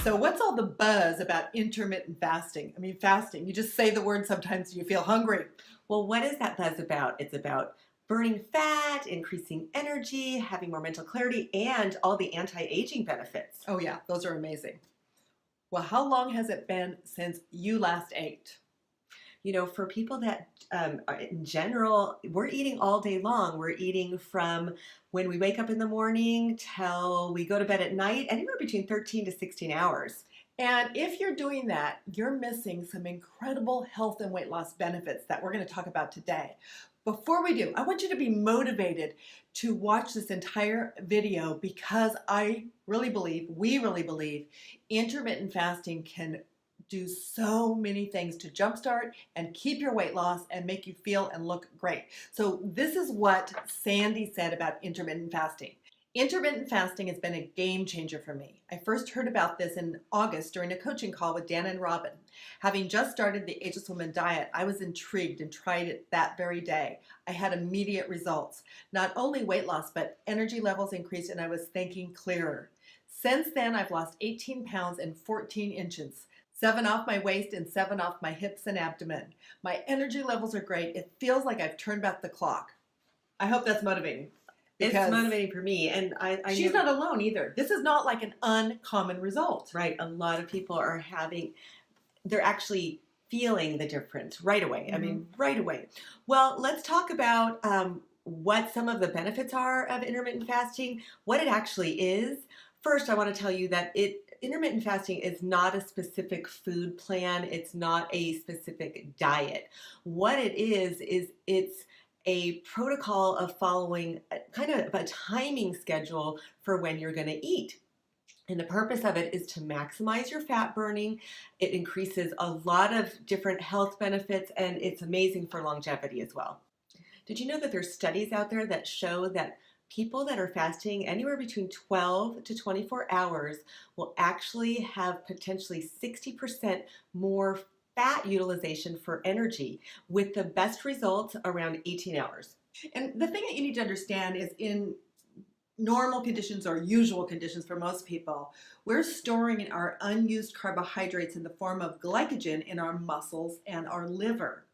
So what's all the buzz about intermittent fasting? I mean, fasting, you just say the word sometimes and you feel hungry. Well, what is that buzz about? It's about burning fat, increasing energy, having more mental clarity, and all the anti-aging benefits. Oh yeah, those are amazing. Well, how long has it been since you last ate? For people that in general, we're eating all day long. We're eating from when we wake up in the morning till we go to bed at night, anywhere between 13 to 16 hours. And if you're doing that, you're missing some incredible health and weight loss benefits that we're going to talk about today. Before we do, I want you to be motivated to watch this entire video because I really believe, we really believe, intermittent fasting can do so many things to jumpstart and keep your weight loss and make you feel and look great. So this is what Sandy said about intermittent fasting. Intermittent fasting has been a game changer for me. I first heard about this in August during a coaching call with Dan and Robin. Having just started the Ageless Woman diet, I was intrigued and tried it that very day. I had immediate results. Not only weight loss, but energy levels increased and I was thinking clearer. Since then, I've lost 18 pounds and 14 inches. 7 off my waist and 7 off my hips and abdomen. My energy levels are great. It feels like I've turned back the clock. I hope that's motivating. It's motivating for me, and I she's not alone either. This is not like an uncommon result. Right. A lot of people are they're actually feeling the difference right away. I mean, right away. Well, let's talk about what some of the benefits are of intermittent fasting, what it actually is. First, I want to tell you that intermittent fasting is not a specific food plan. It's not a specific diet. What it is it's a protocol of following kind of a timing schedule for when you're going to eat. And the purpose of it is to maximize your fat burning. It increases a lot of different health benefits, and it's amazing for longevity as well. Did you know that there's studies out there that show that people that are fasting anywhere between 12 to 24 hours will actually have potentially 60% more fat utilization for energy, with the best results around 18 hours. And the thing that you need to understand is in normal conditions or usual conditions for most people, we're storing our unused carbohydrates in the form of glycogen in our muscles and our liver.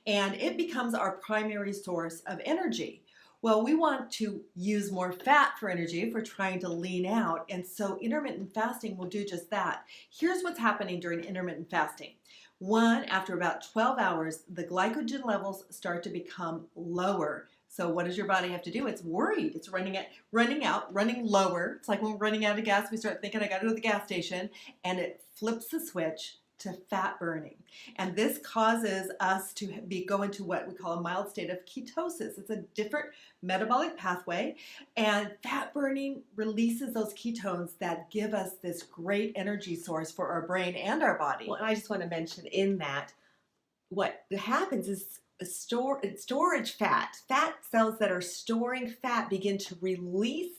And it becomes our primary source of energy. Well, we want to use more fat for energy if we're trying to lean out. And so intermittent fasting will do just that. Here's what's happening during intermittent fasting. One, after about 12 hours, the glycogen levels start to become lower. So what does your body have to do? It's worried. It's running lower. It's like when we're running out of gas, we start thinking, I got to go to the gas station, and it flips the switch to fat burning. And this causes us to go into what we call a mild state of ketosis. It's a different metabolic pathway, and fat burning releases those ketones that give us this great energy source for our brain and our body. Well, and I just want to mention in that what happens is storage fat cells that are storing fat begin to release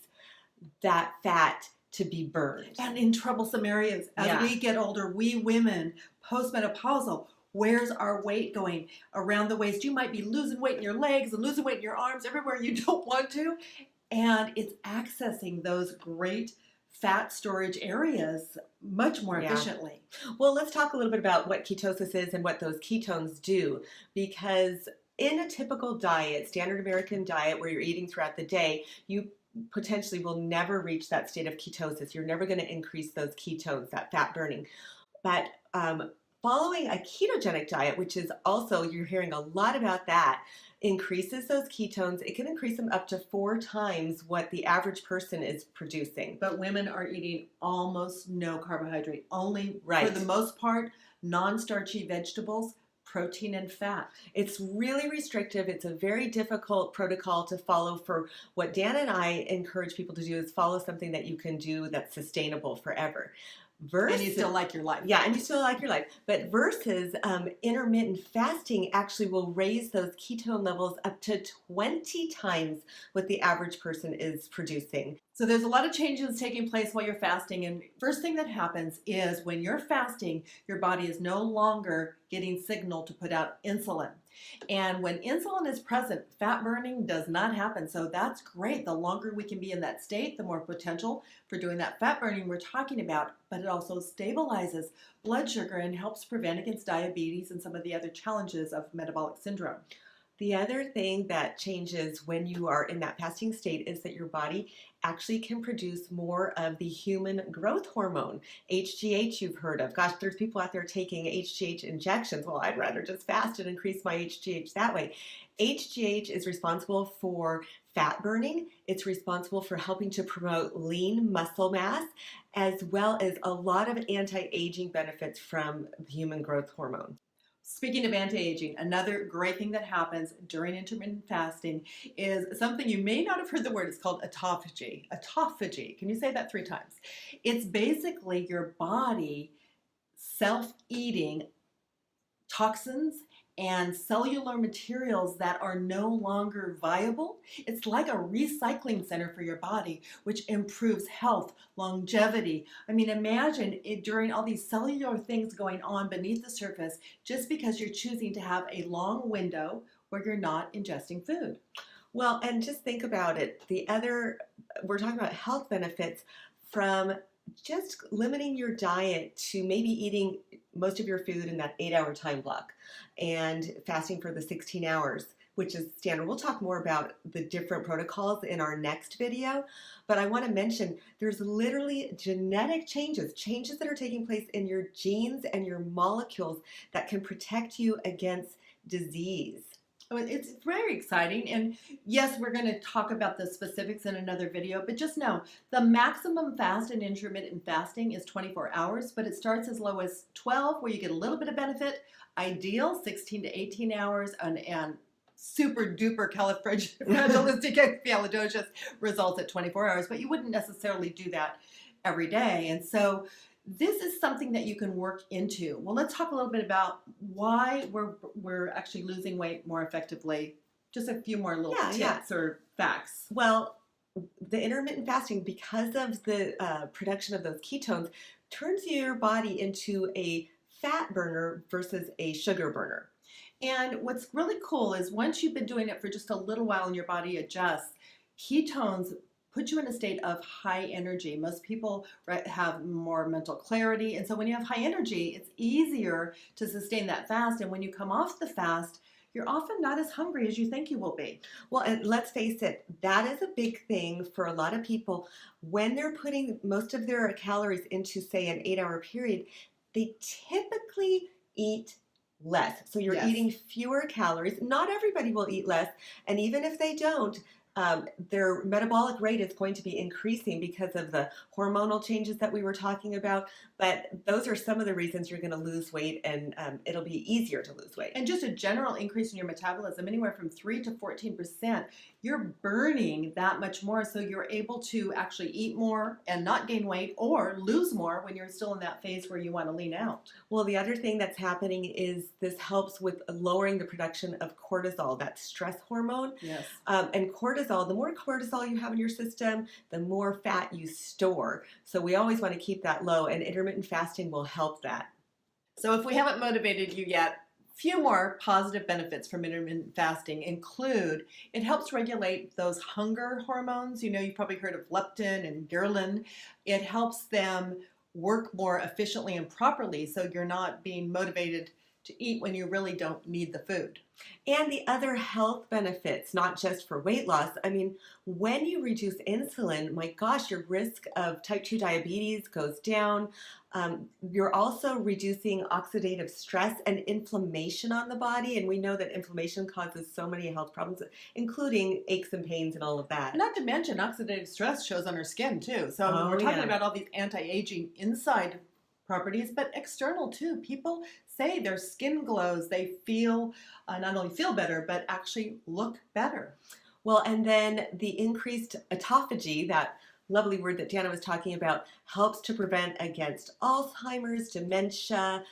that fat to be burned. And in troublesome areas, as we get older, we women, postmenopausal, where's our weight going? Around the waist. You might be losing weight in your legs and losing weight in your arms, everywhere you don't want to. And it's accessing those great fat storage areas much more efficiently. Well, let's talk a little bit about what ketosis is and what those ketones do, because in a typical diet, standard American diet, where you're eating throughout the day, you potentially will never reach that state of ketosis. You're never going to increase those ketones, that fat burning. But following a ketogenic diet, which is also, you're hearing a lot about that, increases those ketones. It can increase them up to 4 times what the average person is producing. But women are eating almost no carbohydrate, only, for the most part, non-starchy vegetables, protein and fat. It's really restrictive. It's a very difficult protocol to follow. For what Dan and I encourage people to do is follow something that you can do that's sustainable forever. And you still like your life. Yeah, and you still like your life. But versus intermittent fasting actually will raise those ketone levels up to 20 times what the average person is producing. So there's a lot of changes taking place while you're fasting. And first thing that happens is when you're fasting, your body is no longer getting signal to put out insulin. And when insulin is present, fat burning does not happen. So that's great. The longer we can be in that state, the more potential for doing that fat burning we're talking about. But it also stabilizes blood sugar and helps prevent against diabetes and some of the other challenges of metabolic syndrome. The other thing that changes when you are in that fasting state is that your body actually can produce more of the human growth hormone, HGH, you've heard of. Gosh, there's people out there taking HGH injections. Well, I'd rather just fast and increase my HGH that way. HGH is responsible for fat burning. It's responsible for helping to promote lean muscle mass, as well as a lot of anti-aging benefits from the human growth hormone. Speaking of anti-aging, another great thing that happens during intermittent fasting is something you may not have heard the word. It's called autophagy. Autophagy. Can you say that 3 times? It's basically your body self-eating toxins and cellular materials that are no longer viable. It's like a recycling center for your body, which improves health, longevity. I mean, imagine it during all these cellular things going on beneath the surface just because you're choosing to have a long window where you're not ingesting food. Well, and just think about it. We're talking about health benefits from just limiting your diet to maybe eating most of your food in that 8-hour time block and fasting for the 16 hours, which is standard. We'll talk more about the different protocols in our next video, but I want to mention there's literally genetic changes that are taking place in your genes and your molecules that can protect you against disease. It's very exciting. And yes, we're going to talk about the specifics in another video, but just know the maximum fast in intermittent fasting is 24 hours, but it starts as low as 12 where you get a little bit of benefit. Ideal 16 to 18 hours and super duper califragilistic results at 24 hours, but you wouldn't necessarily do that every day. And so this is something that you can work into. Well, let's talk a little bit about why we're actually losing weight more effectively. Just a few more little tips or facts. Well, the intermittent fasting, because of the production of those ketones, turns your body into a fat burner versus a sugar burner. And what's really cool is once you've been doing it for just a little while and your body adjusts, ketones put you in a state of high energy. Most people have more mental clarity. And so when you have high energy, it's easier to sustain that fast. And when you come off the fast, you're often not as hungry as you think you will be. Well, and let's face it, that is a big thing for a lot of people. When they're putting most of their calories into, say, an 8-hour period, they typically eat less. So you're eating fewer calories. Not everybody will eat less. And even if they don't, their metabolic rate is going to be increasing because of the hormonal changes that we were talking about. But those are some of the reasons you're going to lose weight, and it'll be easier to lose weight. And just a general increase in your metabolism, anywhere from 3 to 14%, you're burning that much more. So you're able to actually eat more and not gain weight, or lose more when you're still in that phase where you want to lean out. Well, the other thing that's happening is this helps with lowering the production of cortisol, that stress hormone. Yes. And cortisol, the more cortisol you have in your system, the more fat you store. So we always want to keep that low, and intermittent fasting will help that. So if we haven't motivated you yet, few more positive benefits from intermittent fasting include it helps regulate those hunger hormones. You know, you've probably heard of leptin and ghrelin. It helps them work more efficiently and properly, so you're not being motivated to eat when you really don't need the food. And the other health benefits, not just for weight loss. I mean, when you reduce insulin, my gosh, your risk of type 2 diabetes goes down. You're also reducing oxidative stress and inflammation on the body. And we know that inflammation causes so many health problems, including aches and pains and all of that. Not to mention oxidative stress shows on our skin too. So we're talking about all these anti-aging inside properties, but external too. People say their skin glows. They feel, not only feel better, but actually look better. Well, and then the increased autophagy, that lovely word that Dana was talking about, helps to prevent against Alzheimer's, dementia,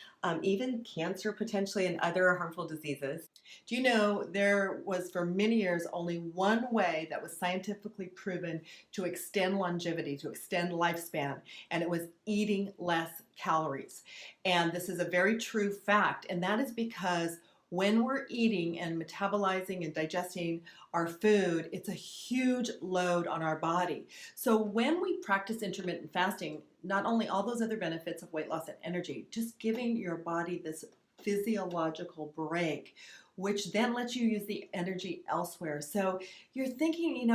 even cancer potentially, and other harmful diseases. Do you know there was for many years only one way that was scientifically proven to extend longevity, to extend lifespan, and it was eating less calories. And this is a very true fact, and that is because when we're eating and metabolizing and digesting our food, it's a huge load on our body. So when we practice intermittent fasting, not only all those other benefits of weight loss and energy, just giving your body this physiological break, which then lets you use the energy elsewhere. So you're thinking,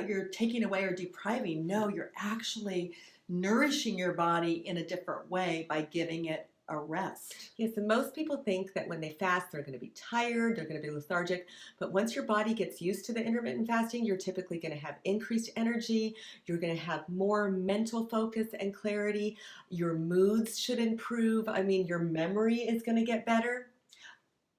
you're taking away or depriving. No, you're actually nourishing your body in a different way by giving it a rest. Yes, and most people think that when they fast, they're going to be tired, they're going to be lethargic. But once your body gets used to the intermittent fasting, you're typically going to have increased energy. You're going to have more mental focus and clarity. Your moods should improve. I mean, your memory is going to get better.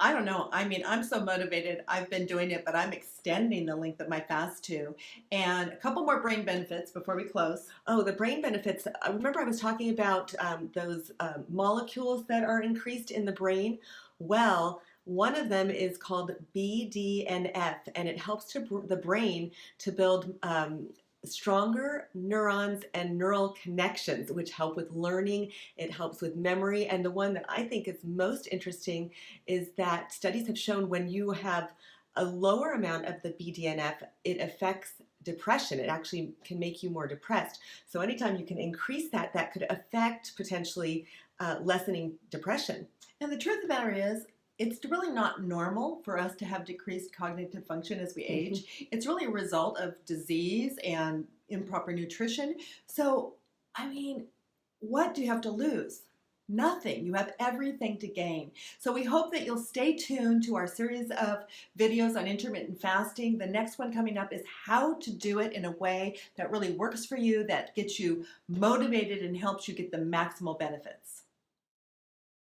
I don't know. I mean, I'm so motivated. I've been doing it, but I'm extending the length of my fast too. And a couple more brain benefits before we close. Oh, the brain benefits. Remember, I was talking about those molecules that are increased in the brain? Well, one of them is called BDNF, and it helps the brain to build stronger neurons and neural connections, which help with learning. It helps with memory. And the one that I think is most interesting is that studies have shown when you have a lower amount of the BDNF, it affects depression. It actually can make you more depressed. So anytime you can increase that, that could affect potentially lessening depression. And the truth of the matter is, it's really not normal for us to have decreased cognitive function as we age. It's really a result of disease and improper nutrition. So, I mean, what do you have to lose? Nothing. You have everything to gain. So we hope that you'll stay tuned to our series of videos on intermittent fasting. The next one coming up is how to do it in a way that really works for you, that gets you motivated and helps you get the maximal benefits.